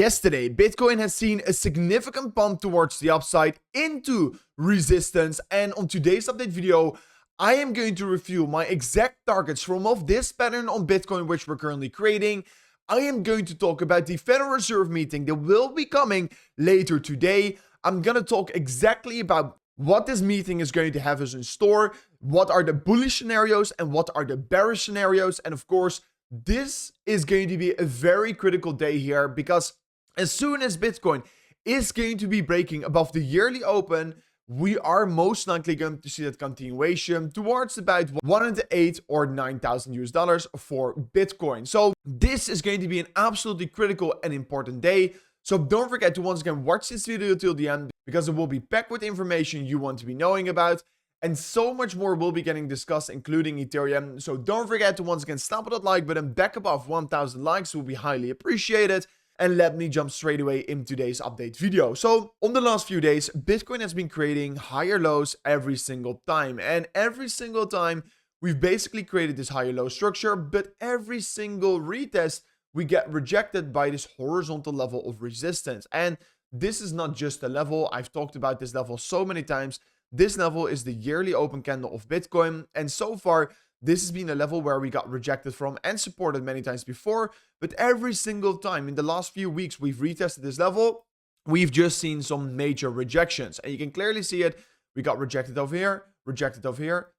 Yesterday, Bitcoin has seen a significant bump towards the upside into resistance, and on today's update video, I am going to review my exact targets from off this pattern on Bitcoin which we're currently creating. I am going to talk about the Federal Reserve meeting that will be coming later today. I'm going to talk exactly about what this meeting is going to have us in store, what are the bullish scenarios and what are the bearish scenarios, and of course, this is going to be a very critical day here because as soon as Bitcoin is going to be breaking above the yearly open, we are most likely going to see that continuation towards about 108 or 9,000 US dollars for Bitcoin. So this is going to be an absolutely critical and important day. So don't forget to once again watch this video till the end because it will be packed with information you want to be knowing about. And so much more will be getting discussed, including Ethereum. So don't forget to once again stamp that like button back above 1,000 likes. Will be highly appreciated. And let me jump straight away in today's update video. So on the last few days, Bitcoin has been creating higher lows every single time. And every single time, we've basically created this higher low structure. But every single retest, we get rejected by this horizontal level of resistance. And this is not just a level. I've talked about this level so many times. This level is the yearly open candle of Bitcoin. And so far, this has been a level where we got rejected from and supported many times before. But every single time in the last few weeks we've retested this level, we've just seen some major rejections. And you can clearly see it. We got rejected over here,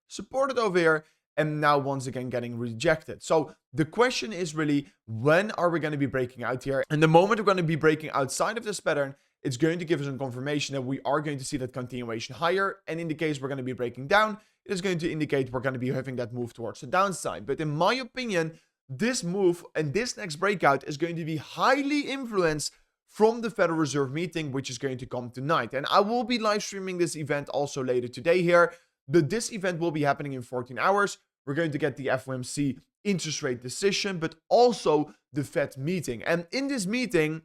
supported over here, and now once again getting rejected. So the question is really, when are we going to be breaking out here? And the moment we're going to be breaking outside of this pattern, it's going to give us a confirmation that we are going to see that continuation higher. And in the case we're going to be breaking down, it is going to indicate we're going to be having that move towards the downside. But in my opinion, this move and this next breakout is going to be highly influenced from the Federal Reserve meeting, which is going to come tonight. And I will be live streaming this event also later today here. But this event will be happening in 14 hours. We're going to get the FOMC interest rate decision, but also the Fed meeting. And in this meeting,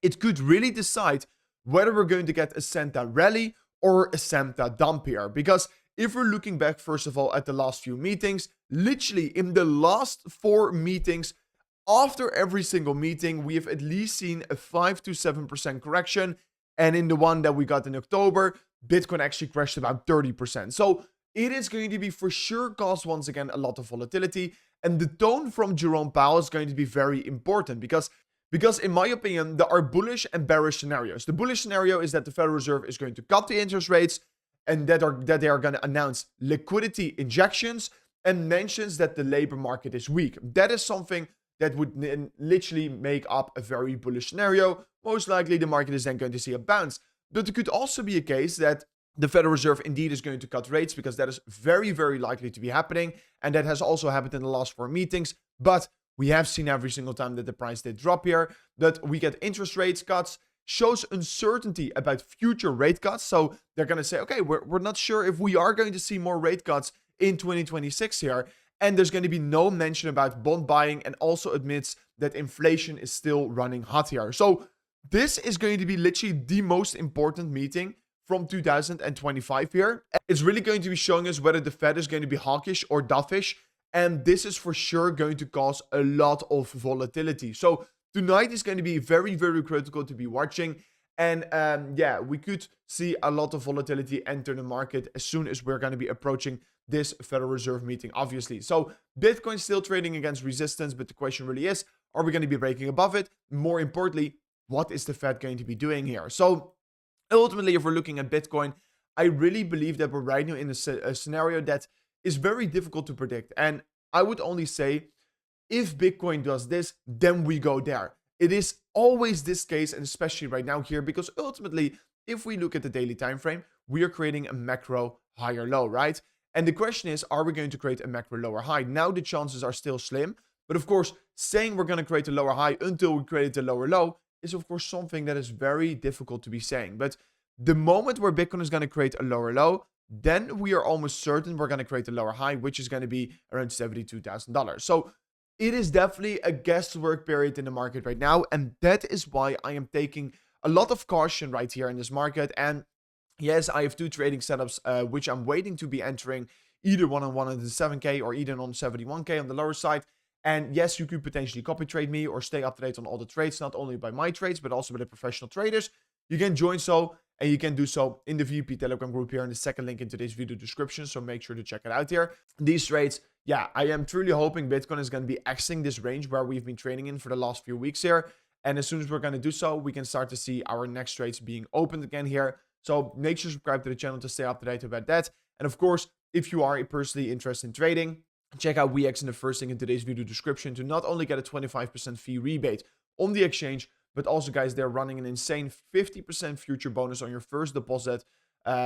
it could really decide whether we're going to get a Santa rally or a Santa dump here. Because if we're looking back, first of all, at the last few meetings, literally in the last 4 meetings, after every single meeting, we have at least seen a 5 to 7% correction. And in the one that we got in October, Bitcoin actually crashed about 30%. So it is going to be for sure cause once again a lot of volatility. And the tone from Jerome Powell is going to be very important because in my opinion, there are bullish and bearish scenarios. The bullish scenario is that the Federal Reserve is going to cut the interest rates and that they are going to announce liquidity injections and mentions that the labor market is weak. That is something that would literally make up a very bullish scenario. Most likely the market is then going to see a bounce. But it could also be a case that the Federal Reserve indeed is going to cut rates because that is very, very likely to be happening. And that has also happened in the last 4 meetings. But we have seen every single time that the price did drop here, that we get interest rates cuts, shows uncertainty about future rate cuts. So they're going to say, okay, we're not sure if we are going to see more rate cuts in 2026 here. And there's going to be no mention about bond buying, and also admits that inflation is still running hot here. So this is going to be literally the most important meeting from 2025 here. It's really going to be showing us whether the Fed is going to be hawkish or dovish. And this is for sure going to cause a lot of volatility. So tonight is going to be very, very critical to be watching. And yeah, we could see a lot of volatility enter the market as soon as we're going to be approaching this Federal Reserve meeting, obviously. So Bitcoin still trading against resistance, but the question really is, are we going to be breaking above it? More importantly, what is the Fed going to be doing here? So ultimately, if we're looking at Bitcoin, I really believe that we're right now in a scenario that is very difficult to predict. And I would only say, if Bitcoin does this, then we go there. It is always this case, and especially right now here, because ultimately, if we look at the daily time frame, we are creating a macro higher low, right? And the question is, are we going to create a macro lower high? Now the chances are still slim, but of course, saying we're going to create a lower high until we create a lower low is of course something that is very difficult to be saying. But the moment where Bitcoin is going to create a lower low, then we are almost certain we're going to create a lower high, which is going to be around $72,000. So it is definitely a guesswork period in the market right now. And that is why I am taking a lot of caution right here in this market. And yes, I have 2 trading setups, which I'm waiting to be entering, either one on 107K or either on 71K on the lower side. And yes, you could potentially copy trade me or stay up to date on all the trades, not only by my trades, but also by the professional traders. You can join and you can do so in the VP Telegram group here in the second link in today's video description. So make sure to check it out here. These trades, yeah, I am truly hoping Bitcoin is going to be exiting this range where we've been trading in for the last few weeks here. And as soon as we're going to do so, we can start to see our next trades being opened again here. So make sure to subscribe to the channel to stay up to date about that. And of course, if you are personally interested in trading, check out WeX in the first link in today's video description to not only get a 25% fee rebate on the exchange, but also, guys, they're running an insane 50% future bonus on your first deposit.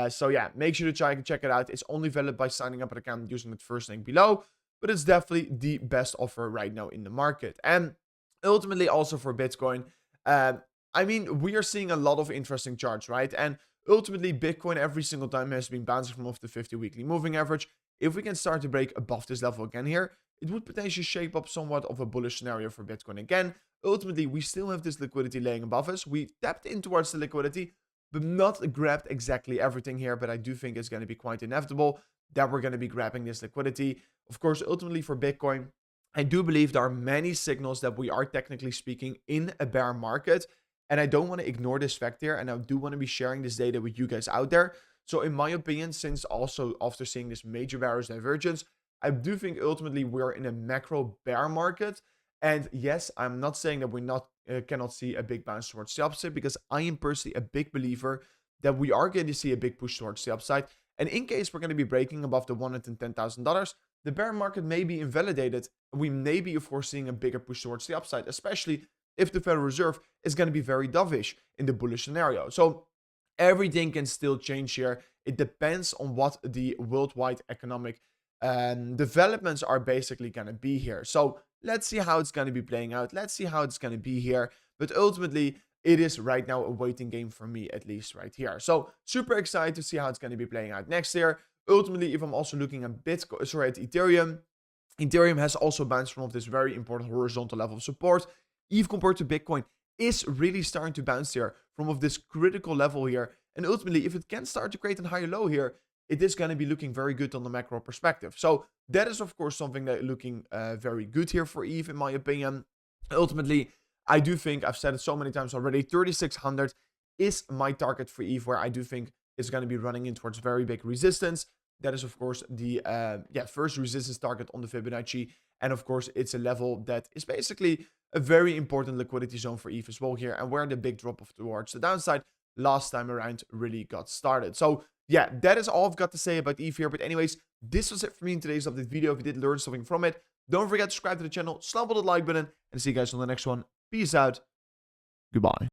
So yeah, make sure to check it out. It's only valid by signing up an account using the first link below, but it's definitely the best offer right now in the market. And ultimately also for Bitcoin, I mean, we are seeing a lot of interesting charts, right? And ultimately, Bitcoin every single time has been bouncing from off the 50 weekly moving average. If we can start to break above this level again here, it would potentially shape up somewhat of a bullish scenario for Bitcoin again. Ultimately, we still have this liquidity laying above us. We tapped in towards the liquidity, but not grabbed exactly everything here. But I do think it's going to be quite inevitable that we're going to be grabbing this liquidity. Of course, ultimately for Bitcoin, I do believe there are many signals that we are technically speaking in a bear market. And I don't want to ignore this fact here. And I do want to be sharing this data with you guys out there. So in my opinion, since also after seeing this major bearish divergence, I do think ultimately we're in a macro bear market. And yes, I'm not saying that we cannot see a big bounce towards the upside, because I am personally a big believer that we are going to see a big push towards the upside. And in case we're going to be breaking above the $110,000, the bear market may be invalidated. We may be, of course, seeing a bigger push towards the upside, especially if the Federal Reserve is going to be very dovish in the bullish scenario. So everything can still change here. It depends on what the worldwide economic developments are basically going to be here. So let's see how it's going to be playing out. Let's see how it's going to be here. But ultimately, it is right now a waiting game for me, at least right here. So super excited to see how it's going to be playing out next year. Ultimately, if I'm also looking at Bitcoin, sorry, at Ethereum, Ethereum has also bounced from this very important horizontal level of support. ETH compared to Bitcoin is really starting to bounce here from this critical level here. And ultimately, if it can start to create a higher low here, it is going to be looking very good on the macro perspective. So that is, of course, something that looking very good here for ETH, in my opinion. Ultimately, I do think, I've said it so many times already, 3,600 is my target for ETH, where I do think it's going to be running in towards very big resistance. That is, of course, the first resistance target on the Fibonacci. And of course, it's a level that is basically a very important liquidity zone for ETH as well here, and where the big drop off towards the downside last time around really got started. So yeah, that is all I've got to say about ETH here. But anyways, this was it for me in today's update video. If you did learn something from it, don't forget to subscribe to the channel, slap on the like button, and see you guys on the next one. Peace out. Goodbye.